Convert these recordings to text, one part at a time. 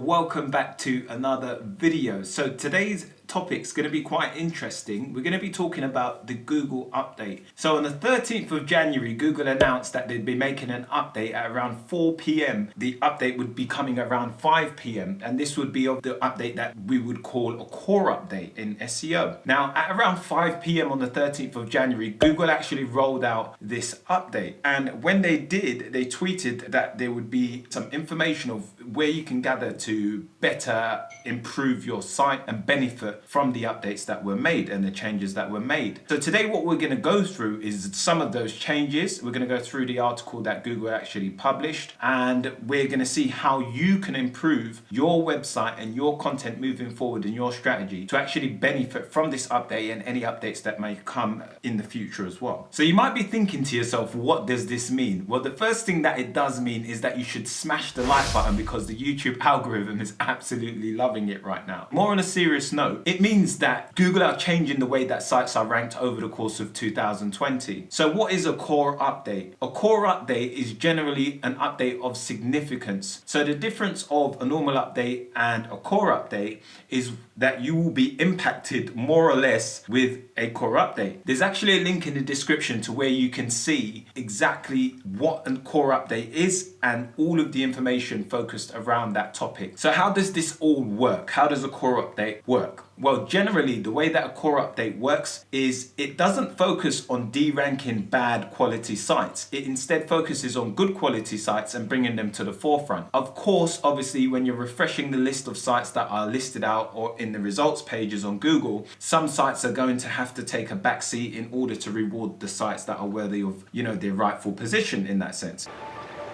welcome back to another video. So today's topic's going to be quite interesting. We're going to be talking about the Google update. So on the 13th of January, Google announced that they'd be making an update at around 4 p.m. The update would be coming around 5 p.m. and this would be of the update that we would call a core update in SEO. Now at around 5 p.m. on the 13th of January, Google actually rolled out this update, and when they did, they tweeted that there would be some information of where you can gather to better improve your site and benefit from the updates that were made and the changes that were made. So today what we're going to go through is some of those changes. We're going to go through the article that Google actually published, and we're going to see how you can improve your website and your content moving forward in your strategy to actually benefit from this update and any updates that may come in the future as well. So you might be thinking to yourself, what does this mean? Well, the first thing that it does mean is that you should smash the like button because the YouTube algorithm is absolutely loving it right now. More on a serious note, it means that Google are changing the way that sites are ranked over the course of 2020. So what is a core update? A core update is generally an update of significance. So the difference of a normal update and a core update is that you will be impacted more or less with a core update. There's actually a link in the description to where you can see exactly what a core update is and all of the information focused around that topic. So how does this all work? How does a core update work? Well, generally, the way that a core update works is it doesn't focus on de-ranking bad quality sites. It instead focuses on good quality sites and bringing them to the forefront. Of course, obviously, when you're refreshing the list of sites that are listed out or in the results pages on Google, some sites are going to have to take a backseat in order to reward the sites that are worthy of, their rightful position in that sense.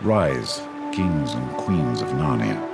Rise, kings and queens of Narnia.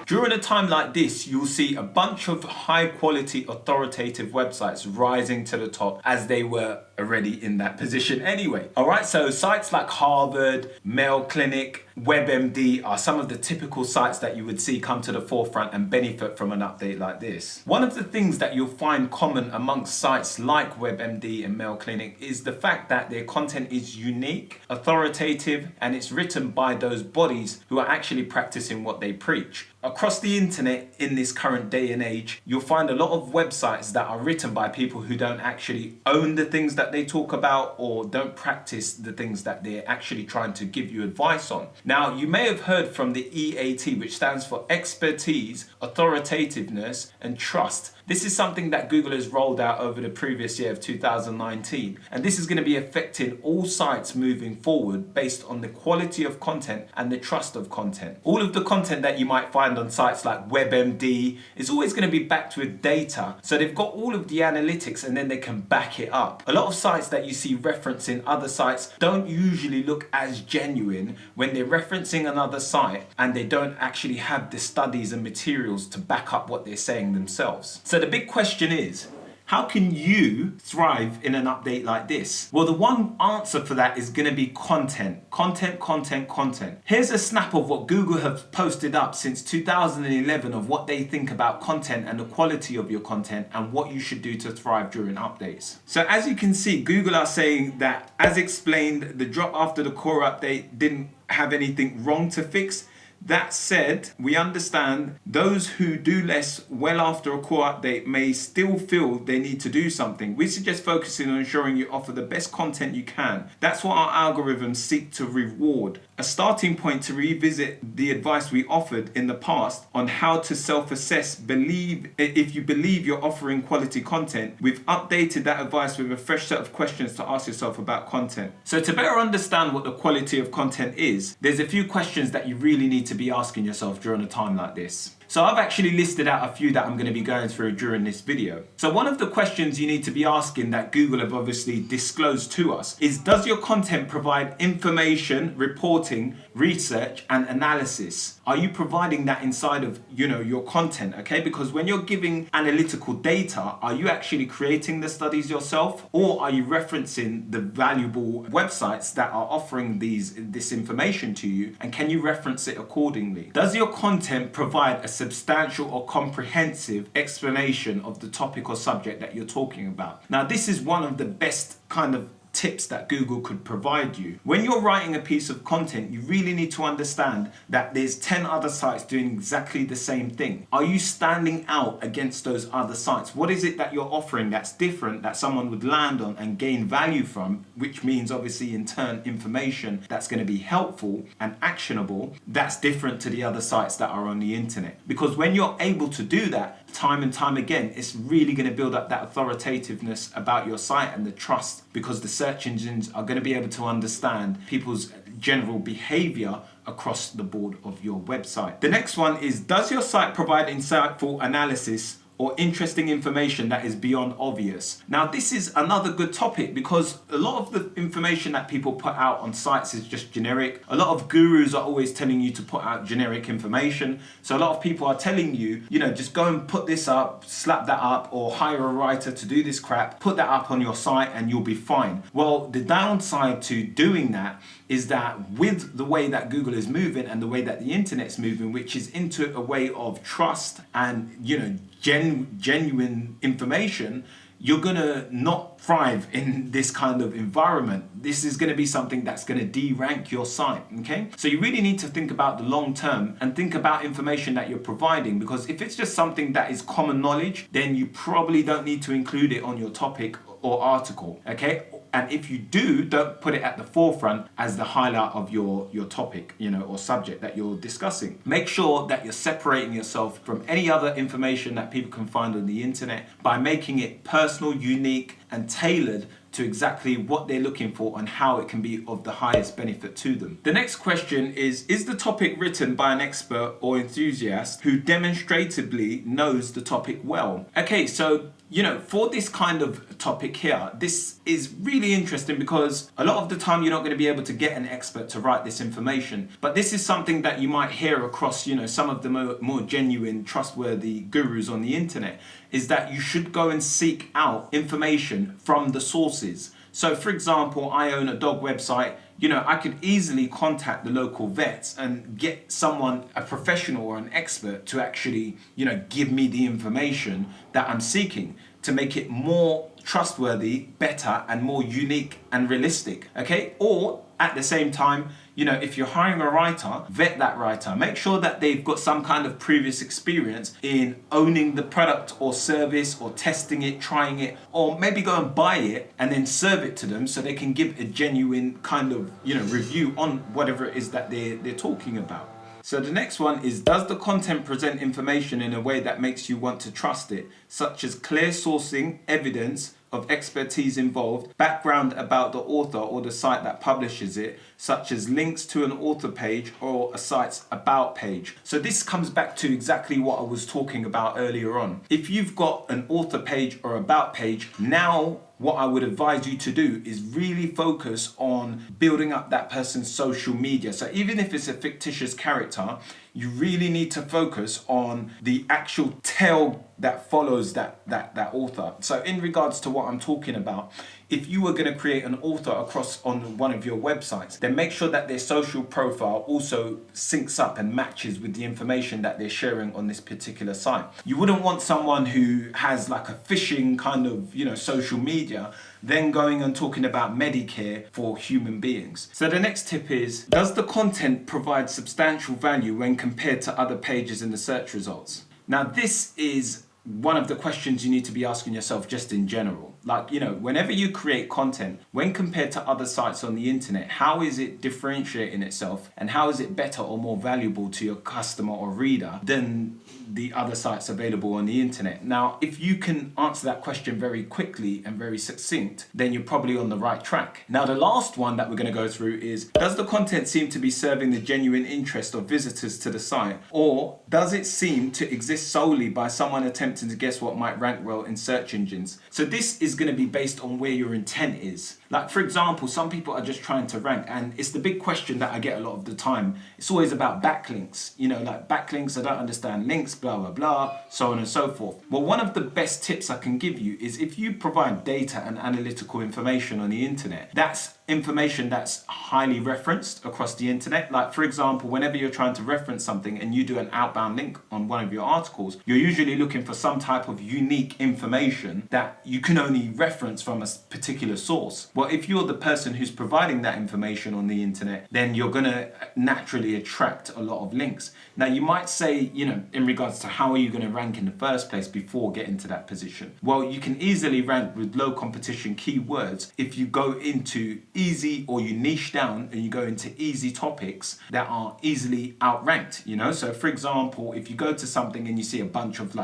During a time like this, you'll see a bunch of high quality authoritative websites rising to the top as they were already in that position anyway. All right, so sites like Harvard, Mayo Clinic, WebMD are some of the typical sites that you would see come to the forefront and benefit from an update like this. One of the things that you'll find common amongst sites like WebMD and Mayo Clinic is the fact that their content is unique, authoritative, and it's written by those bodies who are actually practicing what they preach. Across the internet in this current day and age, you'll find a lot of websites that are written by people who don't actually own the things that they talk about or don't practice the things that they're actually trying to give you advice on. Now, you may have heard from the EAT, which stands for expertise, authoritativeness, and trust. This is something that Google has rolled out over the previous year of 2019, and this is going to be affecting all sites moving forward based on the quality of content and the trust of content. All of the content that you might find on sites like WebMD is always going to be backed with data, so they've got all of the analytics and then they can back it up. A lot of sites that you see referencing other sites don't usually look as genuine when they're referencing another site and they don't actually have the studies and materials to back up what they're saying themselves. So the big question is, how can you thrive in an update like this? Well, the one answer for that is going to be content. Content. Here's a snap of what Google have posted up since 2011 of what they think about content and the quality of your content and what you should do to thrive during updates. So as you can see, Google are saying that, as explained, the drop after the core update didn't have anything wrong to fix. That said, we understand those who do less well after a core update may still feel they need to do something. We suggest focusing on ensuring you offer the best content you can. That's what our algorithms seek to reward. A starting point to revisit the advice we offered in the past on how to self-assess if you believe you're offering quality content. We've updated that advice with a fresh set of questions to ask yourself about content. So to better understand what the quality of content is, there's a few questions that you really need to be asking yourself during a time like this. So I've actually listed out a few that I'm going to be going through during this video. So one of the questions you need to be asking that Google have obviously disclosed to us is, does your content provide information, reporting, research, and analysis? Are you providing that inside of, your content, okay? Because when you're giving analytical data, are you actually creating the studies yourself, or are you referencing the valuable websites that are offering this information to you, and can you reference it accordingly? Does your content provide a substantial or comprehensive explanation of the topic or subject that you're talking about? Now, this is one of the best kind of tips that Google could provide you. When you're writing a piece of content, you really need to understand that there's 10 other sites doing exactly the same thing. Are you standing out against those other sites? What is it that you're offering that's different, that someone would land on and gain value from, which means obviously in turn information that's going to be helpful and actionable, that's different to the other sites that are on the internet. Because when you're able to do that time and time again, it's really going to build up that authoritativeness about your site and the trust, because the search engines are going to be able to understand people's general behavior across the board of your website. The next one is, does your site provide insightful analysis or interesting information that is beyond obvious? Now, this is another good topic because a lot of the information that people put out on sites is just generic. A lot of gurus are always telling you to put out generic information. So a lot of people are telling you, just go and put this up, slap that up, or hire a writer to do this crap, put that up on your site and you'll be fine. Well, the downside to doing that is that with the way that Google is moving and the way that the internet's moving, which is into a way of trust and, genuine information, you're gonna not thrive in this kind of environment. This is gonna be something that's gonna de-rank your site, okay? So you really need to think about the long term and think about information that you're providing, because if it's just something that is common knowledge, then you probably don't need to include it on your topic or article, okay? And if you do, don't put it at the forefront as the highlight of your topic, or subject that you're discussing. Make sure that you're separating yourself from any other information that people can find on the internet by making it personal, unique, and tailored to exactly what they're looking for and how it can be of the highest benefit to them. The next question is the topic written by an expert or enthusiast who demonstratively knows the topic well? Okay, so for this kind of topic here, this is really interesting because a lot of the time you're not going to be able to get an expert to write this information. But this is something that you might hear across, some of the more genuine, trustworthy gurus on the internet, is that you should go and seek out information from the sources. So for example, I own a dog website. I could easily contact the local vets and get someone, a professional or an expert, to actually, give me the information that I'm seeking to make it more trustworthy, better, and more unique and realistic, okay? Or at the same time, if you're hiring a writer, vet that writer. Make sure that they've got some kind of previous experience in owning the product or service, or testing it, trying it, or maybe go and buy it and then serve it to them so they can give a genuine kind of, review on whatever it is that they're talking about. So the next one is, does the content present information in a way that makes you want to trust it, such as clear sourcing, evidence of expertise involved, background about the author or the site that publishes it, such as links to an author page or a site's about page? So this comes back to exactly what I was talking about earlier on. If you've got an author page or about page, now what I would advise you to do is really focus on building up that person's social media. So even if it's a fictitious character, you really need to focus on the actual tale that follows that author. So in regards to what I'm talking about, if you were going to create an author across on one of your websites, then make sure that their social profile also syncs up and matches with the information that they're sharing on this particular site. You wouldn't want someone who has like a phishing kind of, social media, then going and talking about Medicare for human beings. So the next tip is, does the content provide substantial value when compared to other pages in the search results? Now, this is one of the questions you need to be asking yourself just in general. Like, whenever you create content, when compared to other sites on the internet, how is it differentiating itself and how is it better or more valuable to your customer or reader than the other sites available on the internet? Now, if you can answer that question very quickly and very succinct, then you're probably on the right track. Now, the last one that we're going to go through is, does the content seem to be serving the genuine interest of visitors to the site, or does it seem to exist solely by someone attempting to guess what might rank well in search engines? So this is going to be based on where your intent is. Like, for example, some people are just trying to rank, and it's the big question that I get a lot of the time. It's always about backlinks, like backlinks, I don't understand links, blah, blah, blah, so on and so forth. Well, one of the best tips I can give you is, if you provide data and analytical information on the internet, that's information that's highly referenced across the internet. Like, for example, whenever you're trying to reference something and you do an outbound link on one of your articles, you're usually looking for some type of unique information that you can only reference from a particular source. Well, if you're the person who's providing that information on the internet, then you're going to naturally attract a lot of links. Now, you might say, in regards to how are you going to rank in the first place before getting to that position? Well, you can easily rank with low competition keywords if you go into easy, or you niche down and you go into easy topics that are easily outranked, So for example, if you go to something and you see a bunch of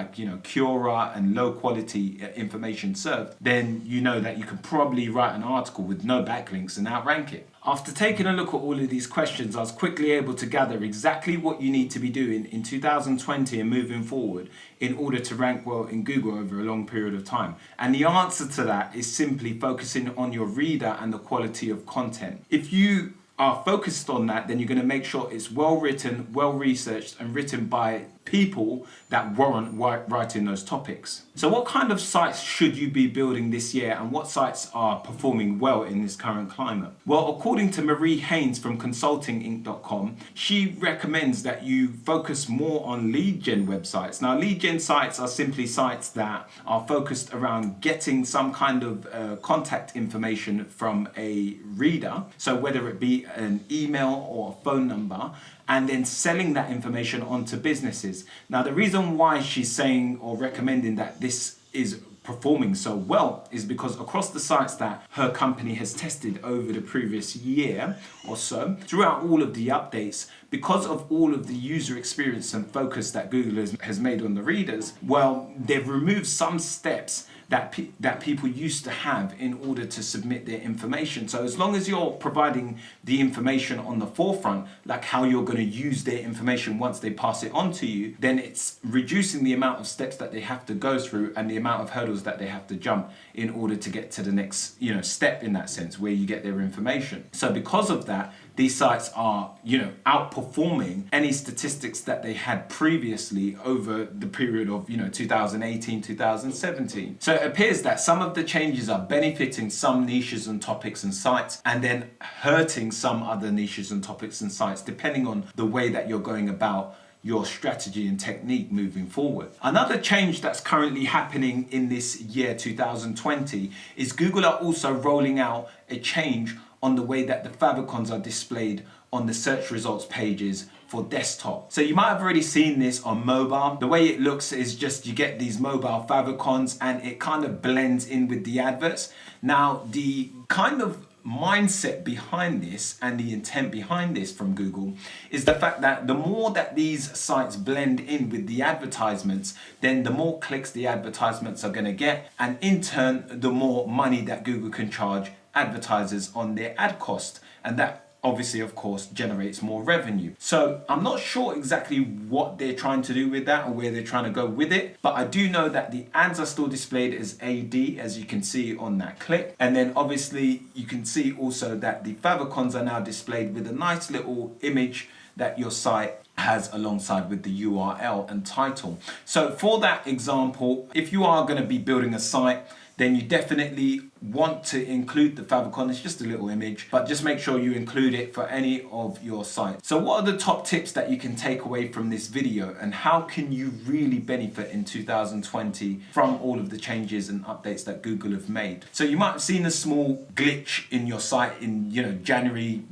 Cura and low quality information served, then you know that you could probably write an article with no backlinks and outrank it. After taking a look at all of these questions, I was quickly able to gather exactly what you need to be doing in 2020 and moving forward in order to rank well in Google over a long period of time. And the answer to that is simply focusing on your reader and the quality of content. If you are focused on that, then you're going to make sure it's well written, well researched, and written by people that warrant writing those topics. So what kind of sites should you be building this year, and what sites are performing well in this current climate? Well, according to Marie Haynes from consultinginc.com, she recommends that you focus more on lead gen websites. Now, lead gen sites are simply sites that are focused around getting some kind of contact information from a reader. So whether it be an email or a phone number, and then selling that information onto businesses. Now, the reason why she's saying or recommending that this is performing so well is because across the sites that her company has tested over the previous year or so, throughout all of the updates, because of all of the user experience and focus that Google has made on the readers, well, they've removed some steps that people used to have in order to submit their information. So as long as you're providing the information on the forefront, like how you're going to use their information once they pass it on to you, then it's reducing the amount of steps that they have to go through and the amount of hurdles that they have to jump in order to get to the next step, in that sense, where you get their information. So because of that, these sites are, outperforming any statistics that they had previously over the period of, 2018, 2017. So it appears that some of the changes are benefiting some niches and topics and sites, and then hurting some other niches and topics and sites, depending on the way that you're going about your strategy and technique moving forward. Another change that's currently happening in this year 2020 is Google are also rolling out a change on the way that the favicons are displayed on the search results pages for desktop. So you might have already seen this on mobile. The way it looks is just you get these mobile favicons and it kind of blends in with the adverts. Now, the kind of mindset behind this and the intent behind this from Google is the fact that the more that these sites blend in with the advertisements, then the more clicks the advertisements are going to get, and in turn the more money that Google can charge advertisers on their ad cost, and that obviously, of course, generates more revenue. So I'm not sure exactly what they're trying to do with that or where they're trying to go with it, but I do know that the ads are still displayed as AD, as you can see on that clip. And then obviously you can see also that the favicons are now displayed with a nice little image that your site has alongside with the URL and title. So for that example, if you are going to be building a site, then you definitely want to include the favicon. It's just a little image, but just make sure you include it for any of your sites. So what are the top tips that you can take away from this video, and how can you really benefit in 2020 from all of the changes and updates that Google have made? So you might have seen a small glitch in your site in January,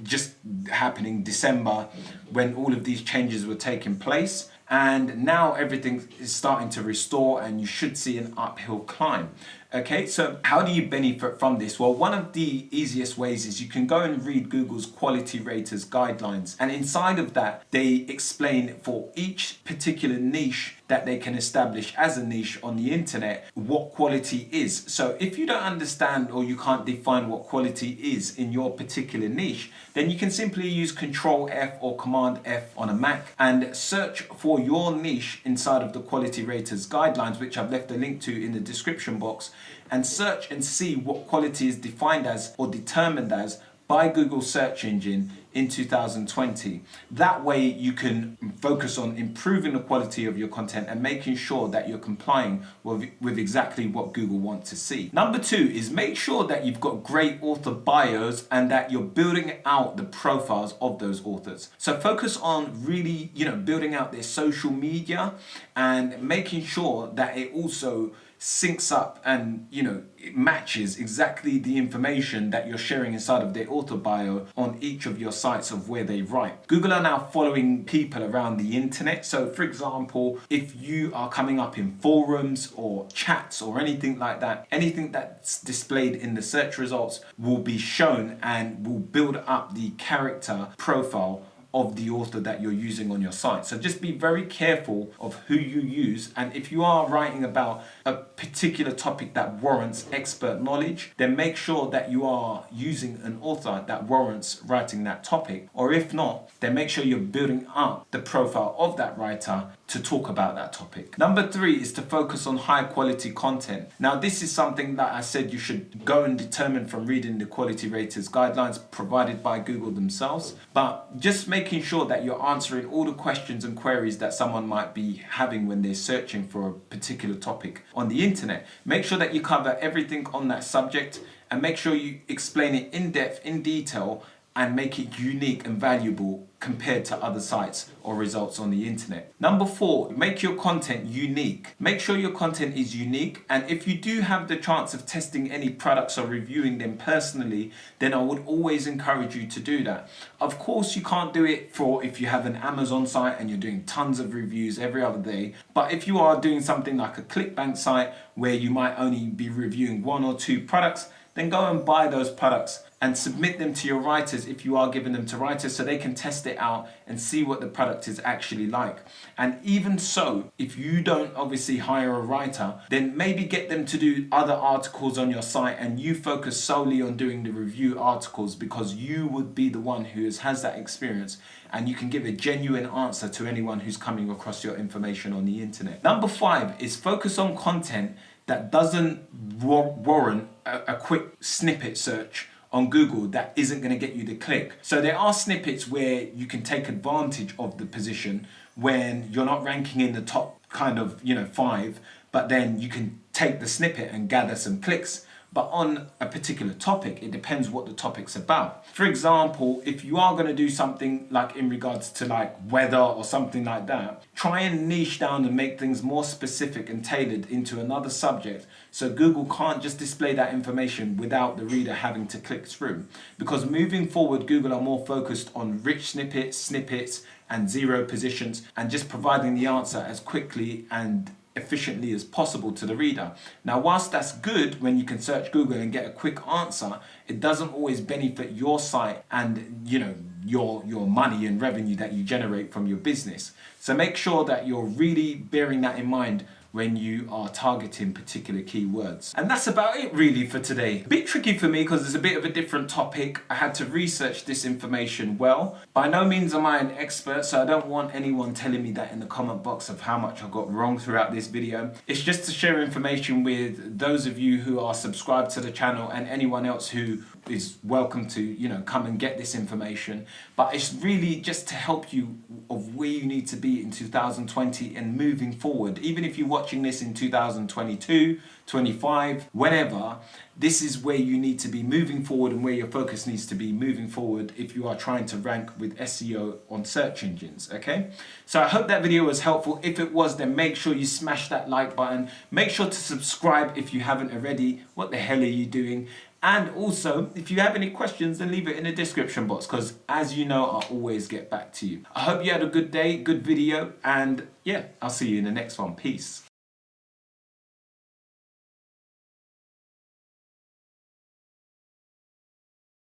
just happening December, when all of these changes were taking place. And now everything is starting to restore and you should see an uphill climb. Okay, so how do you benefit from this? Well, one of the easiest ways is you can go and read Google's quality raters guidelines. And inside of that, they explain for each particular niche that they can establish as a niche on the internet what quality is. So if you don't understand or you can't define what quality is in your particular niche, then you can simply use Control F or Command F on a Mac and search for your niche inside of the quality raters guidelines, which I've left a link to in the description box, and search and see what quality is defined as or determined as by Google search engine in 2020. That way you can focus on improving the quality of your content and making sure that you're complying with exactly what Google wants to see. Number 2 is make sure that you've got great author bios and that you're building out the profiles of those authors. So focus on really, building out their social media and making sure that it also syncs up and, it matches exactly the information that you're sharing inside of their author bio on each of your sites of where they write. Google are now following people around the internet. So for example, if you are coming up in forums or chats or anything like that, anything that's displayed in the search results will be shown and will build up the character profile of the author that you're using on your site. So just be very careful of who you use, and if you are writing about a particular topic that warrants expert knowledge, then make sure that you are using an author that warrants writing that topic, or if not, then make sure you're building up the profile of that writer to talk about that topic. Number 3 is to focus on high quality content. Now this is something that I said you should go and determine from reading the quality raters guidelines provided by Google themselves, but just making sure that you're answering all the questions and queries that someone might be having when they're searching for a particular topic on the internet. Make sure that you cover everything on that subject and make sure you explain it in depth, in detail, and make it unique and valuable compared to other sites or results on the internet. Number 4, make your content unique. Make sure your content is unique, and if you do have the chance of testing any products or reviewing them personally, then I would always encourage you to do that. Of course, you can't do it for if you have an Amazon site and you're doing tons of reviews every other day, but if you are doing something like a ClickBank site where you might only be reviewing 1 or 2 products, then go and buy those products and submit them to your writers if you are giving them to writers so they can test it out and see what the product is actually like. And even so, if you don't obviously hire a writer, then maybe get them to do other articles on your site and you focus solely on doing the review articles, because you would be the one who has that experience and you can give a genuine answer to anyone who's coming across your information on the internet. Number 5 is focus on content that doesn't warrant a quick snippet search on Google that isn't going to get you the click. So there are snippets where you can take advantage of the position when you're not ranking in the top kind of 5, but then you can take the snippet and gather some clicks. But on a particular topic, it depends what the topic's about. For example, if you are going to do something like in regards to like weather or something like that, try and niche down and make things more specific and tailored into another subject, so Google can't just display that information without the reader having to click through. Because moving forward, Google are more focused on rich snippets and 0 positions, and just providing the answer as quickly and efficiently as possible to the reader. Now, whilst that's good when you can search Google and get a quick answer, it doesn't always benefit your site and your money and revenue that you generate from your business. So make sure that you're really bearing that in mind when you are targeting particular keywords. And that's about it really for today. A bit tricky for me because it's a bit of a different topic. I had to research this information well. By no means am I an expert, so I don't want anyone telling me that in the comment box of how much I got wrong throughout this video. It's just to share information with those of you who are subscribed to the channel and anyone else who is welcome to come and get this information. But it's really just to help you of where you need to be in 2020 and moving forward. Even if you're watching this in 2022, 25, whenever, this is where you need to be moving forward and where your focus needs to be moving forward if you are trying to rank with SEO on search engines, okay? So I hope that video was helpful. If it was, then make sure you smash that like button. Make sure to subscribe if you haven't already. What the hell are you doing? And also, if you have any questions, then leave it in the description box, because as you know, I'll always get back to you. I hope you had a good day, good video, and yeah, I'll see you in the next one. Peace.